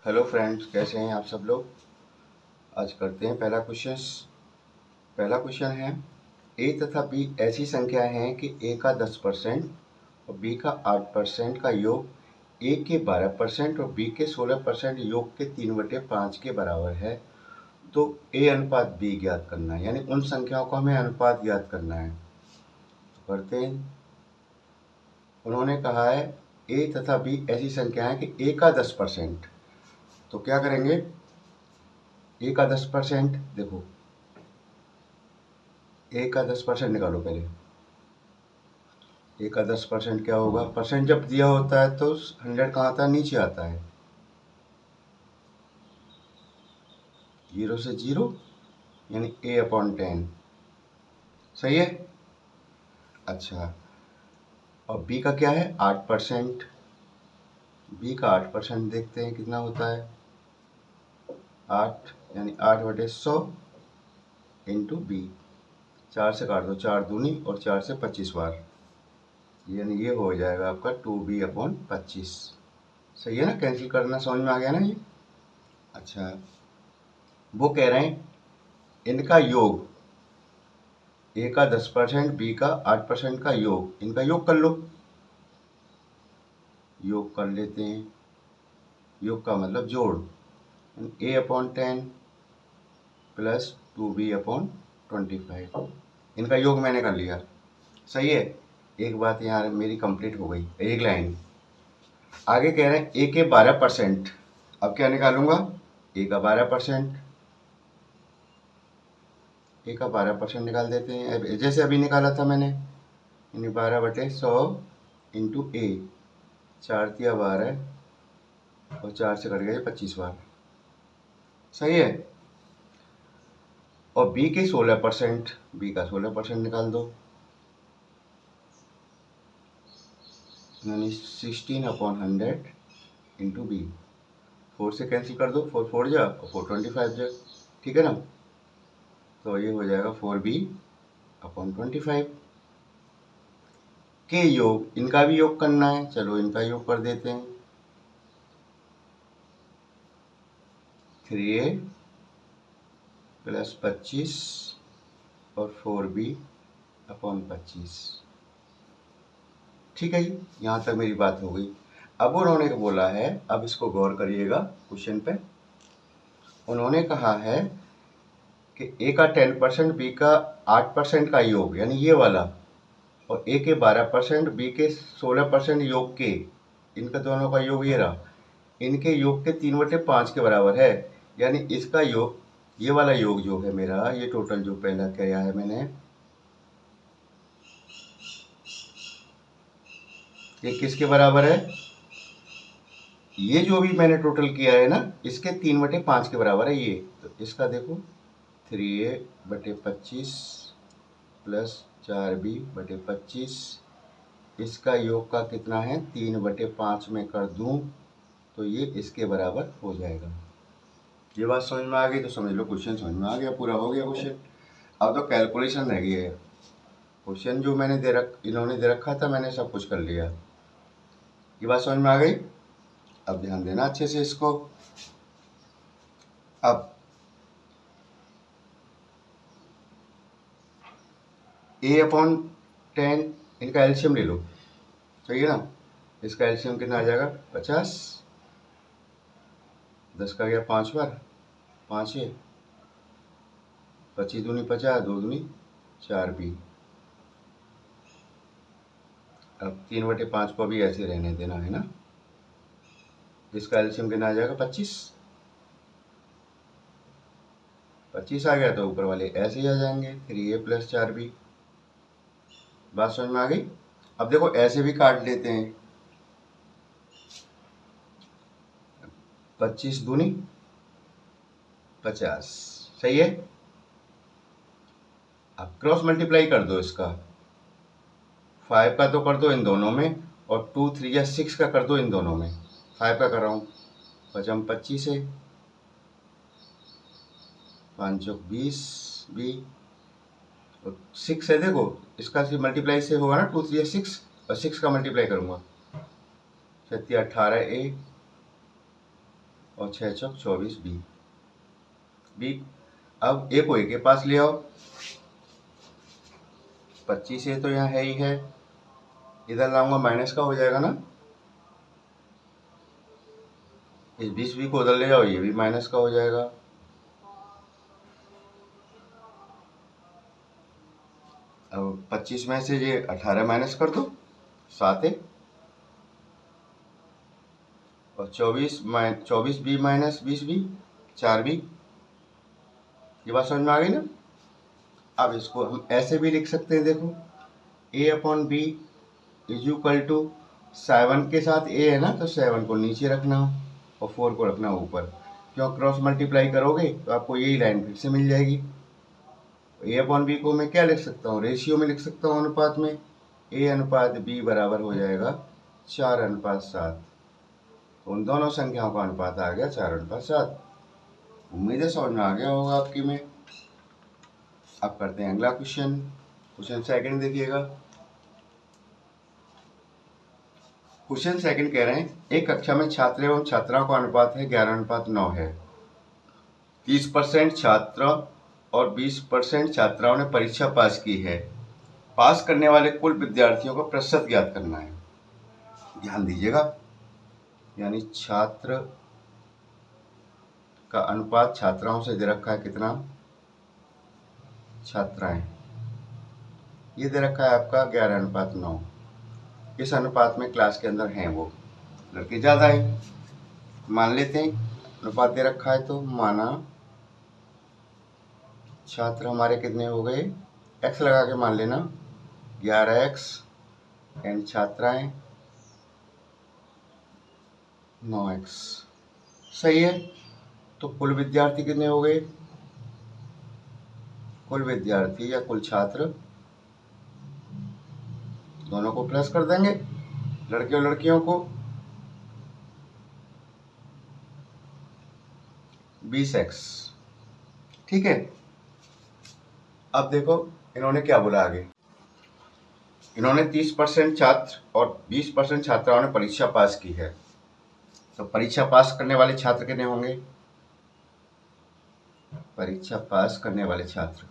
Hello friends, कैसे हैं आप सब लोग। आज करते हैं पहला क्वेश्चन है, ए तथा बी ऐसी संख्याएं हैं कि ए का 10% और बी का 8% का योग ए के 12% और बी के 16% योग के 3/5 के बराबर है। तो ए अनुपात बी ज्ञात करना है, यानी उन संख्याओं को हमें अनुपात ज्ञात करना है। तो करते हैं। उन्होंने कहा है ए तथा बी ऐसी संख्याएं कि ए का 10%। तो क्या करेंगे, ए का 10%, देखो ए का 10% निकालो पहले। ए का 10% क्या होगा, परसेंट जब दिया होता है तो 100 कहाँ आता है, नीचे आता है। 0 से 0 यानी A/10। सही है। अच्छा, और बी का क्या है, 8%। बी का 8% देखते हैं कितना होता है। 8 यानी 8/100 इंटू बी। 4 से काट दो, 4 दूनी और 4 से 25 बार, यानी ये हो जाएगा आपका 2B/25। सही है ना, कैंसिल करना समझ में आ गया ना ये। अच्छा, वो कह रहे हैं इनका योग, ए का 10%, बी का 8% का योग, इनका योग कर लो। योग कर लेते हैं। योग का मतलब जोड़, A/10 प्लस 2B/25। इनका योग मैंने कर लिया। सही है। एक बात यहाँ मेरी कंप्लीट हो गई, एक लाइन। आगे कह रहे हैं ए के 12%। अब क्या निकालूंगा, ए का 12%। ए का 12% निकाल देते हैं, जैसे अभी निकाला था मैंने, यानी 12/100 इंटू ए। 4 तिया 12 और 4 से कट गए 25 बार। सही है। और बी के 16%, बी का 16% निकाल दो, यानी 16/100 इंटू बी। 4 से कैंसिल कर दो, 4 4 जा और 4 25 जा। ठीक है ना। तो ये हो जाएगा 4B/25 के योग। इनका भी योग करना है, चलो इनका योग कर देते हैं। 3A प्लस 25 और 4B/25। ठीक है जी, यहाँ तक मेरी बात हो गई। अब उन्होंने बोला है, अब इसको गौर करिएगा क्वेश्चन पे। उन्होंने कहा है कि ए का 10%, बी का 8% का योग, यानी ये वाला, और ए के 12%, बी के 16% योग के, इनका दोनों का योग ये रहा, इनके योग के 3/5 के बराबर है। यानी इसका योग, ये वाला योग जो है मेरा, ये टोटल जो पहला किया है मैंने, ये किसके बराबर है, ये जो भी मैंने टोटल किया है ना, इसके 3/5 के बराबर है ये। तो इसका देखो 3A/25 प्लस 4B/25, इसका योग का कितना है, 3/5 में कर दूं तो ये इसके बराबर हो जाएगा। ये बात समझ में आ गई तो समझ लो क्वेश्चन समझ में आ गया, पूरा हो गया क्वेश्चन। अब तो कैलकुलेशन रह गई है। क्वेश्चन जो मैंने इन्होंने दे रखा था, मैंने सब कुछ कर लिया। ये बात समझ में आ गई। अब ध्यान देना अच्छे से इसको। अब A/10, इनका एल्शियम ले लो। सही है ना। इसका एल्शियम कितना आ जाएगा, 50। 10 का गया 5 बार, 5 है, 25 दूनी 50, 2 दूनी 4B। अब 3/5 को भी ऐसे रहने देना है ना। इसका एल्शियम कितना आ जाएगा, 25। 25 आ गया तो ऊपर वाले ऐसे ही आ जाएंगे, 3A प्लस 4B। बात समझ में आ गई। अब देखो ऐसे भी काट लेते हैं, 25 दूनी 50। सही है। अब क्रॉस मल्टीप्लाई कर दो इसका, 5 का तो कर दो इन दोनों में, और 2 3 या 6 का कर दो इन दोनों में। 5 का कर रहा हूँ, 5 25 है, 5 20B, और 6 है, देखो इसका मल्टीप्लाई से होगा ना, 2 3 या 6, और 6 का मल्टीप्लाई करूँगा, 7 18A, और 6 चौक 24 बी। अब ए को ए के पास ले आओ, 25 ए तो यहाँ है ही है, इधर लाऊंगा माइनस का हो जाएगा ना, इस 20 बी को उधर ले जाओ, ये भी माइनस का हो जाएगा। अब 25 में से ये 18 माइनस कर दो, 7 है, और 24 बी माइनस 20 बी, 4 बी। ये बात समझ में आ गई ना। अब इसको हम ऐसे भी लिख सकते हैं, देखो a upon B is equal to 7 के साथ a है ना, तो 7 को नीचे रखना और 4 को रखना ऊपर। क्यों, क्रॉस मल्टीप्लाई करोगे तो आपको यही लाइन फिर से मिल जाएगी। a अपॉन बी को मैं क्या लिख सकता हूँ, रेशियो में लिख सकता हूँ, अनुपात में। a अनुपात b बराबर हो जाएगा 4:7। उन दोनों संख्याओं का अनुपात आ गया 4:7। उम्मीद है समझ में आ गया होगा आपकी में। अब करते हैं अगला क्वेश्चन। क्वेश्चन सेकंड देखिएगा। क्वेश्चन सेकंड कह रहे हैं एक कक्षा में छात्र एवं छात्राओं का अनुपात है 11:9 है। 30% छात्र और 20% छात्राओं ने परीक्षा पास की है। पास करने वाले कुल विद्यार्थियों का प्रतिशत ज्ञात करना है। ध्यान दीजिएगा, यानी छात्र का अनुपात छात्राओं से दे रखा है कितना, छात्राएं, ये दे रखा है आपका 11:9। इस अनुपात में क्लास के अंदर हैं वो लड़के ज़्यादा है, मान लेते हैं अनुपात दे रखा है, तो माना छात्र हमारे कितने हो गए, x लगा के मान लेना 11x, एंड छात्राएं 9x। सही है। तो कुल विद्यार्थी कितने हो गए, कुल विद्यार्थी या कुल छात्र दोनों को प्लस कर देंगे, लड़के और लड़कियों को, 20x। ठीक है। अब देखो इन्होंने क्या बोला आगे, इन्होंने 30% छात्र और 20% छात्राओं ने परीक्षा पास की है। तो परीक्षा पास करने वाले छात्र कितने होंगे, परीक्षा पास करने वाले छात्र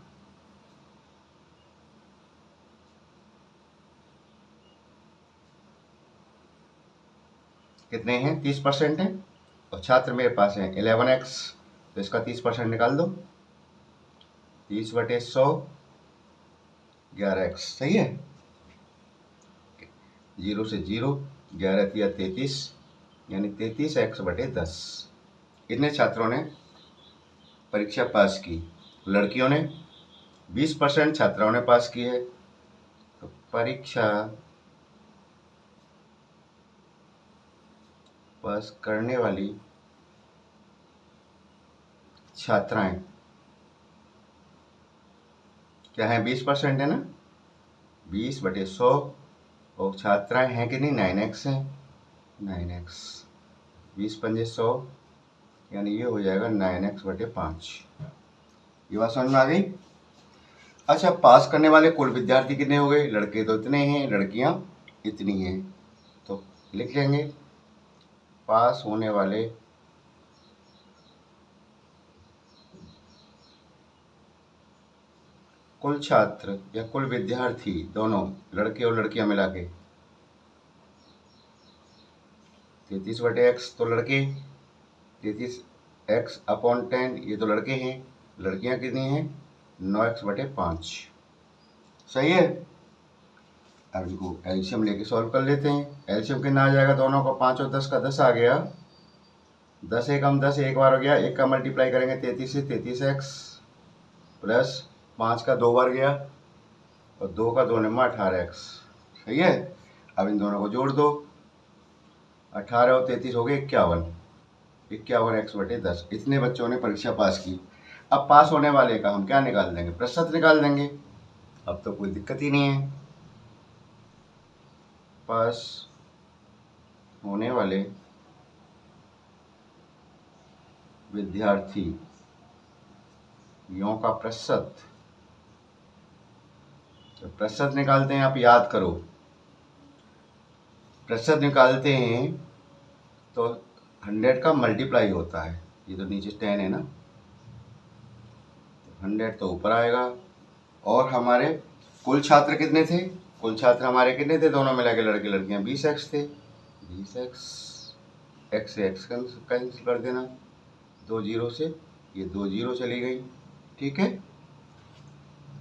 कितने हैं, 30% हैं, और छात्र मेरे पास हैं 11x, तो इसका 30% निकाल दो, 30/100 11x। सही है। 0 से 0, 11 या 33, यानी 33x/10। इतने छात्रों ने परीक्षा पास की। लड़कियों ने 20% छात्राओं ने पास की है, तो परीक्षा पास करने वाली छात्राएं क्या है, 20% है ना, 20/100, और छात्राएं हैं कि नहीं, 9x हैं, 9x, 20×100, यानी ये हो जाएगा 9x/5। ये बात समझ में आ गई। अच्छा, पास करने वाले कुल विद्यार्थी कितने हो गए, लड़के तो इतने हैं, लड़कियां इतनी हैं, तो लिख लेंगे पास होने वाले कुल छात्र या कुल विद्यार्थी, दोनों लड़के और लड़कियां मिला के 33/x, तो लड़के 33x/10, ये तो लड़के हैं, लड़कियां कितनी हैं, 9x/5। सही है। अब इनको एलसीएम लेके सॉल्व कर लेते हैं। एलसीएम कितना आ जाएगा, दोनों का 5 और 10 का 10 आ गया, 10 एकम 10 एक बार हो गया, एक का मल्टीप्लाई करेंगे 33 से, 33x प्लस 5 का 2 बार गया, और 2 का 2 नंबर 18x। सही है। अब इन दोनों को जोड़ दो, 18 और 33 हो गए 51, 51x/10। इतने बच्चों ने परीक्षा पास की। अब पास होने वाले का हम क्या निकाल देंगे, प्रतिशत निकाल देंगे। अब तो कोई दिक्कत ही नहीं है। पास होने वाले विद्यार्थियों का प्रतिशत, तो प्रतिशत निकालते हैं, आप याद करो, प्रतिशत निकालते हैं तो 100 का मल्टीप्लाई होता है, ये तो नीचे 10 है ना, 100 तो ऊपर आएगा। और हमारे कुल छात्र कितने थे? कुल छात्र हमारे कितने थे दोनों मिला के, लड़के लड़कियां 20x थे। 20x, x से x कैंसिल कर देना, 2 जीरो से ये 2 जीरो चली गई, ठीक है।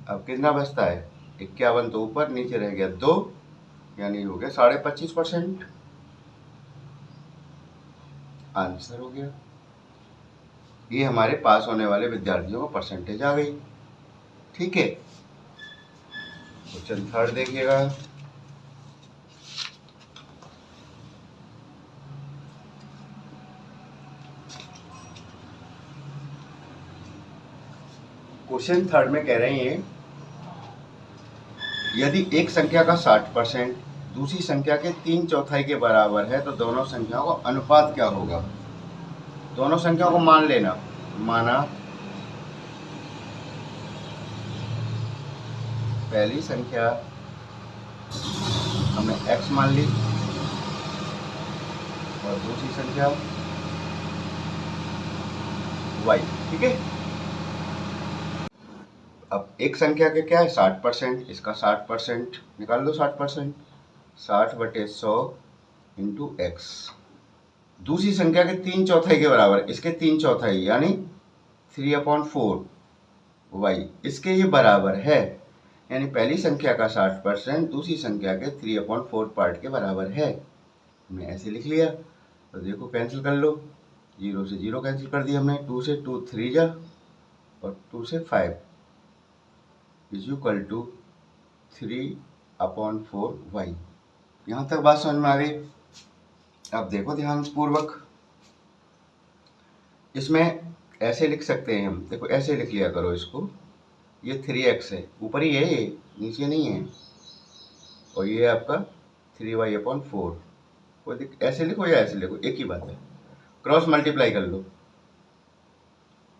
अब कितना बचता है? 51 तो ऊपर, नीचे रह गया 2, यानी हो गया 25.5%। आंसर हो गया। ये हमारे पास होने वाले विद्यार्थियों का परसेंटेज आ गई, ठीक है। क्वेश्चन थर्ड देखिएगा। क्वेश्चन थर्ड में कह रहे हैं यदि एक संख्या का 60% दूसरी संख्या के 3/4 के बराबर है तो दोनों संख्याओं का अनुपात क्या होगा? दोनों संख्याओं को मान लेना, माना पहली संख्या हमने x मान ली और दूसरी संख्या y, ठीक है। अब एक संख्या के क्या है 60%, इसका 60% निकाल दो, 60%, 60/100 इंटू एक्स। दूसरी संख्या के 3/4 के बराबर, इसके 3/4 यानी 3/4 वाई, इसके ये बराबर है, यानी पहली संख्या का 60% दूसरी संख्या के 3/4 पार्ट के बराबर है। हमने ऐसे लिख लिया, तो देखो कैंसिल कर लो, 0 से 0 कैंसिल कर दिया हमने, 2 से 2 3 जा और 2 से 5 इज इक्वल टू 3/4 वाई। यहाँ तक बात समझ में आ गई। अब देखो ध्यान पूर्वक, इसमें ऐसे लिख सकते हैं हम, देखो ऐसे लिख लिया करो इसको, ये 3x है, ऊपर ही है ये, नीचे नहीं है, और ये आपका 3y/4, कोई ऐसे लिखो या ऐसे लिखो, एक ही बात है। क्रॉस मल्टीप्लाई कर लो,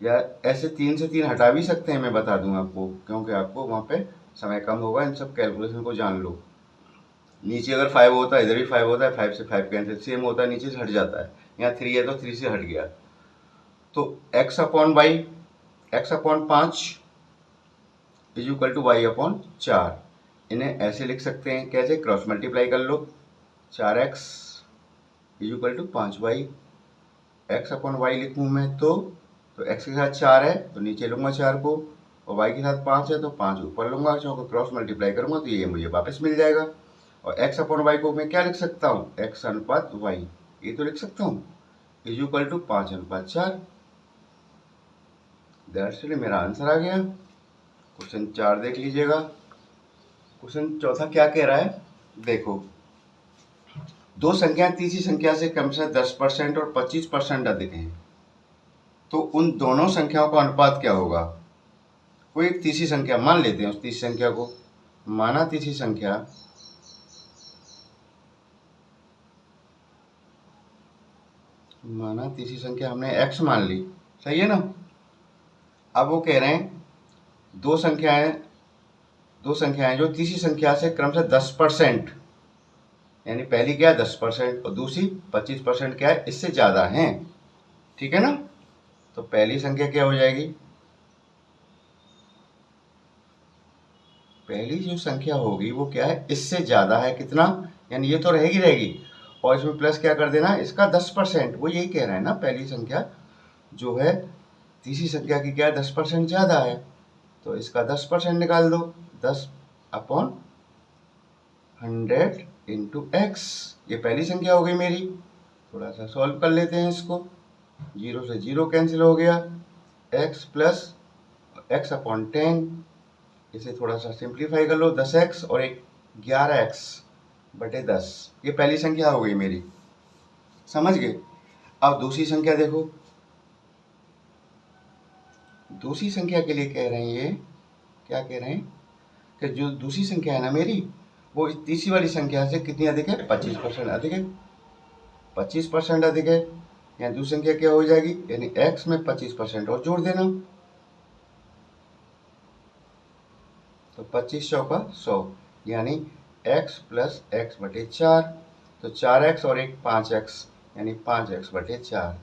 या ऐसे 3 से 3 हटा भी सकते हैं, मैं बता दूं आपको, क्योंकि आपको वहाँ पे समय कम होगा, इन सब कैलकुलेशन को जान लो। नीचे अगर 5 होता है, इधर भी 5 होता है, 5 से 5 कैंसिल, सेम होता है, नीचे से हट जाता है। यहाँ 3 है तो 3 से हट गया, तो x/y, x/5 is equal to y/4। इन्हें ऐसे लिख सकते हैं, कैसे? क्रॉस मल्टीप्लाई कर लो, 4x is equal to 5y। x/y लिखूँ मैं तो x के साथ 4 है तो नीचे लूँगा 4 को, और y के साथ 5 है तो 5 ऊपर लूँगा, क्योंकि क्रॉस मल्टीप्लाई करूँगा तो ये मुझे वापस मिल जाएगा। और x/y को मैं क्या लिख सकता हूँ? x/y, ये तो लिख सकता हूँ, is equal to 5/4। That's it, मेरा आंसर आ गया। क्वेश्चन 4 देख लीजिएगा। क्वेश्चन चौथा क्या कह रहा है, देखो, दो संख्याएं तीसरी संख्या से क्रमशः 10% और 25% अधिक हैं, तो उन दोनों संख्याओं का अनुपात क्या होगा? कोई एक तीसरी संख्या मान लेते हैं, उस तीसरी संख्या को माना, तीसरी संख्या हमने x मान ली, सही है ना। अब वो कह रहे हैं दो संख्याएं जो तीसरी संख्या से क्रमशः 10%, यानी पहली क्या है 10% और दूसरी 25% क्या है, इससे ज़्यादा हैं, ठीक है ना। तो पहली संख्या क्या हो जाएगी? पहली जो संख्या होगी वो क्या है, इससे ज़्यादा है, कितना, यानी ये तो रहेगी, और इसमें प्लस क्या कर देना, इसका 10%। वो यही कह रहा है ना, पहली संख्या जो है तीसरी संख्या की क्या है 10% ज़्यादा है, तो इसका 10% निकाल दो, 10/100 इंटू एक्स, ये पहली संख्या हो गई मेरी। थोड़ा सा सॉल्व कर लेते हैं इसको, 0 से 0 कैंसिल हो गया, x प्लस x/10, इसे थोड़ा सा सिंप्लीफाई कर लो, 10x और एक 11x/10, ये पहली संख्या हो गई मेरी, समझ गए। अब दूसरी संख्या देखो, दूसरी संख्या के लिए कह रहे हैं, ये क्या कह रहे हैं कि जो दूसरी संख्या है ना मेरी, वो इस तीसरी वाली संख्या से कितनी अधिक है, 25% अधिक है, 25% अधिक है। यहाँ दूसरी संख्या क्या हो जाएगी, यानी x में 25% और जोड़ देना, तो 25 चौका 100, यानी x प्लस x/4, तो 4x और एक 5x, यानी 5x/4।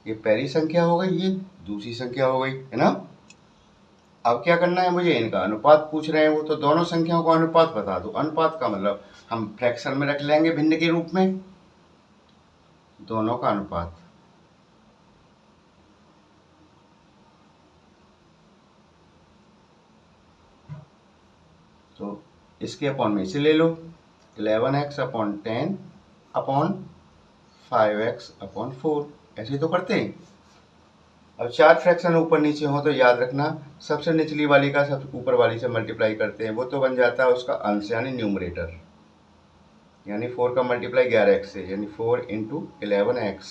ये पहली संख्या हो गई, ये दूसरी संख्या हो गई, है ना। अब क्या करना है मुझे, इनका अनुपात पूछ रहे हैं वो, तो दोनों संख्याओं का अनुपात बता दो। अनुपात का मतलब हम फ्रैक्शन में रख लेंगे भिन्न के रूप में, दोनों का अनुपात। तो इसके अपॉन में इसे ले लो, 11x/10/5x/4, ऐसे तो करते हैं। अब 4 फ्रैक्शन ऊपर नीचे हो तो याद रखना सबसे निचली वाली का सबसे ऊपर वाली से मल्टीप्लाई करते हैं, वो तो बन जाता है उसका अंश यानी न्यूमरेटर, यानी 4 का मल्टीप्लाई 11x से, यानी 4 × 11x,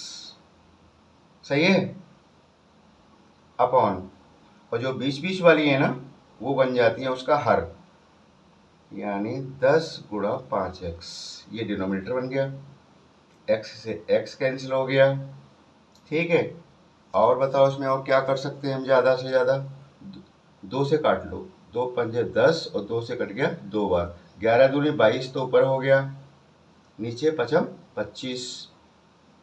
सही है, अपॉन, और जो बीच बीच वाली है ना वो बन जाती है उसका हर, यानी 10 × 5x, ये डिनोमिनेटर बन गया, x से x कैंसिल हो गया, ठीक है। और बताओ इसमें और क्या कर सकते हैं हम, ज़्यादा से ज़्यादा 2 से काट लो, 2 पंजे 10 और 2 से कट गया 2 बार, 11 दूनी 22 तो ऊपर हो गया, नीचे 5 25।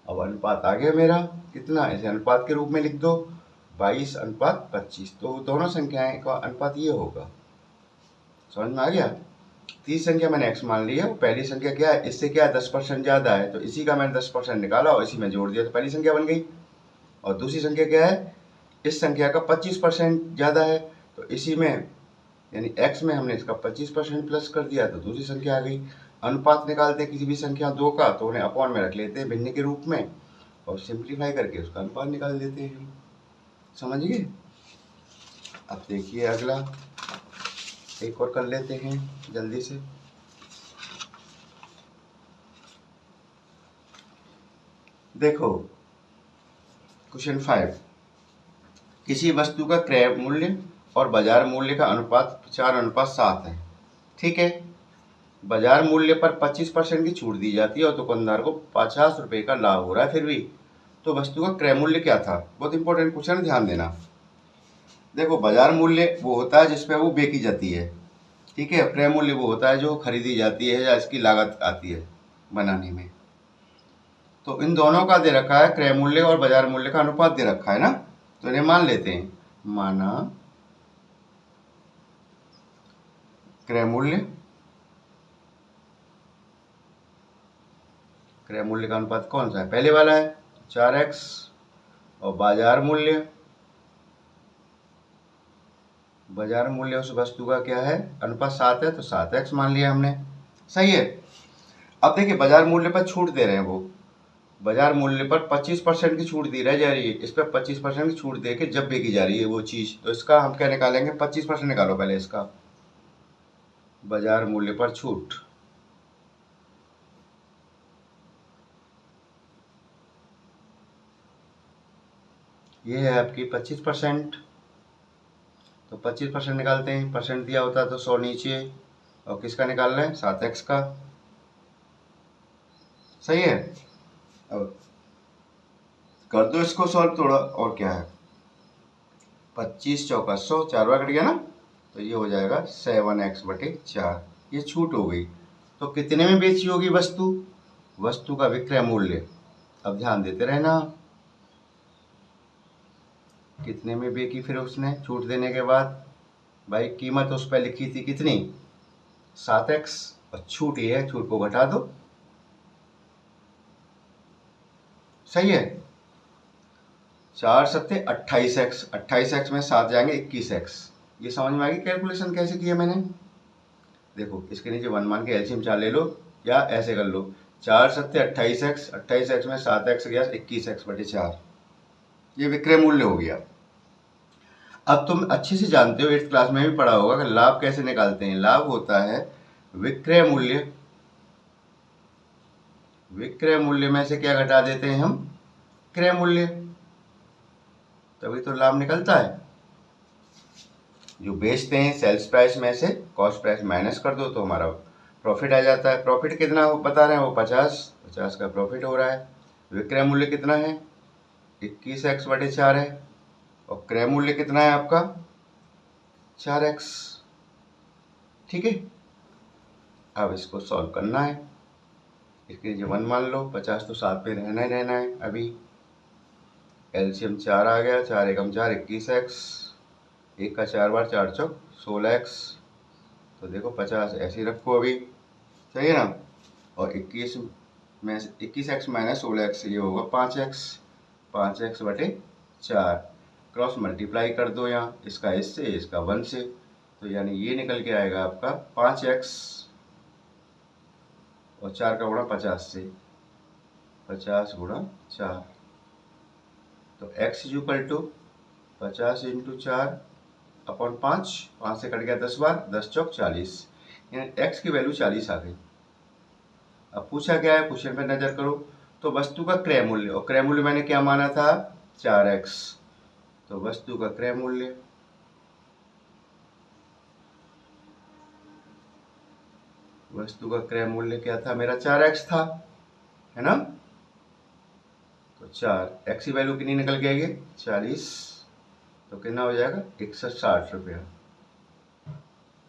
अब अनुपात आ गया मेरा कितना, इसे अनुपात के रूप में लिख दो, 22:25, तो दोनों संख्याएं का अनुपात ये होगा। समझ में आ गया। तीसरी संख्या मैंने x मान लिया, पहली संख्या क्या है, इससे क्या है 10% ज़्यादा है, तो इसी का मैंने 10% निकाला और इसी में जोड़ दिया, तो पहली संख्या बन गई। और दूसरी संख्या क्या है, इस संख्या का 25% ज़्यादा है, तो इसी में यानी x में हमने इसका 25% प्लस कर दिया, तो दूसरी संख्या आ गई। अनुपात निकालते हैं किसी भी संख्या दो का, तो उन्हें अपॉन में रख लेते हैं भिन्न के रूप में, और सिंप्लीफाई करके उसका अनुपात निकाल देते हैं हम। समझ गए। अब देखिए अगला एक और कर लेते हैं जल्दी से। देखो क्वेश्चन 5, किसी वस्तु का क्रय मूल्य और बाजार मूल्य का अनुपात 4:7 है, ठीक है। बाजार मूल्य पर 25% की छूट दी जाती है और दुकानदार को 50 रुपये का लाभ हो रहा है, फिर भी तो वस्तु का क्रय मूल्य क्या था। बहुत इंपॉर्टेंट क्वेश्चन, ध्यान देना। देखो बाजार मूल्य वो होता है जिसपे वो बेची जाती है, ठीक है। क्रय मूल्य वो होता है जो खरीदी जाती है या इसकी लागत आती है बनाने में। तो इन दोनों का दे रखा है, क्रय मूल्य और बाजार मूल्य का अनुपात दे रखा है ना, तो इन्हें मान लेते हैं। माना क्रय मूल्य, क्रय मूल्य का अनुपात कौन सा है, पहले वाला है 4x, और बाजार मूल्य, बाजार मूल्य उस वस्तु का क्या है, अनुपात 7 है, तो 7x मान लिया हमने, सही है। अब देखिए बाजार मूल्य पर छूट दे रहे हैं वो, बाजार मूल्य पर 25% की छूट दी रह जा रही है, इस पर 25% की छूट दे के जब बेची जा रही है वो चीज़, तो इसका हम क्या निकालेंगे, 25% निकालो पहले इसका, बाजार मूल्य पर छूट, ये है आपकी 25%, तो 25% निकालते हैं, परसेंट दिया होता है तो 100 नीचे, और किसका निकाल रहे हैं, 7x का, सही है। अब कर दो इसको सॉल्व थोड़ा, और क्या है, 25 चौका 100, 4 बार कट गया ना, तो ये हो जाएगा 7x/4, ये छूट हो गई। तो कितने में बेची होगी वस्तु, वस्तु का विक्रय मूल्य, अब ध्यान देते रहना, कितने में बेची फिर उसने छूट देने के बाद, भाई कीमत उस पर लिखी थी कितनी, 7x, और छूट ये है, छूट को घटा दो, सही है। 4 सत्ते 28x, 28x में 7 जाएंगे 21x, ये समझ में आएगी कैलकुलेशन कैसे की है मैंने। देखो इसके नीचे 1 मान के एलसीएम 4 ले लो, या ऐसे कर लो, 4 सत्ते 28x, 28x में 7x गया 21x/4, ये विक्रय मूल्य हो गया। अब तुम अच्छे से जानते हो, 8th क्लास में भी पढ़ा होगा कि लाभ कैसे निकालते हैं। लाभ होता है विक्रय मूल्य, विक्रय मूल्य में से क्या घटा देते हैं हम, क्रय मूल्य, तभी तो लाभ निकलता है। जो बेचते हैं सेल्स प्राइस में से कॉस्ट प्राइस माइनस कर दो तो हमारा प्रॉफिट आ जाता है। प्रॉफिट कितना बता रहे हैं वो 50 का प्रॉफिट हो रहा है। विक्रय मूल्य कितना है, 21x/4 है, और क्रय मूल्य कितना है आपका 4x, ठीक है। अब इसको सॉल्व करना है, इसके नीचे 1 मान लो, 50 तो साथ पे रहना ही रहना है। अभी एलसीएम 4 आ गया, 4 एकम 4 21x, 1 का 4 बार 4 चौक 16x। तो देखो 50 ऐसे ही रखो अभी, सही है ना। और 21 में 21x माइनस 16x ये होगा 5x, 5x बटे 4। क्रॉस मल्टीप्लाई कर दो यहाँ, इसका इससे इसका 1 से, तो यानी ये निकल के आएगा आपका 5x और 4 का गुणा 50 से, 50 गुणा 4। तो x equal to 50 into 4 upon 5, 5 से कट गया 10 बार, 10 चौक 40, यानी x की वैल्यू 40 आ गई। अब पूछा क्या है, क्वेश्चन पे नजर करो। तो वस्तु का क्रय मूल्य, और क्रय मूल्य मैंने क्या माना था 4x, तो वस्तु का क्रय मूल्य क्या था मेरा 4x था, है ना। तो 4 x की वैल्यू कितनी निकल के आएगी 40, तो कितना हो जाएगा 160 रुपया।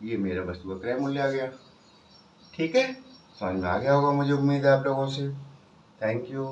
ये मेरा वस्तु का क्रय मूल्य आ गया। ठीक है, समझ में आ गया होगा मुझे उम्मीद है आप लोगों से। Thank you.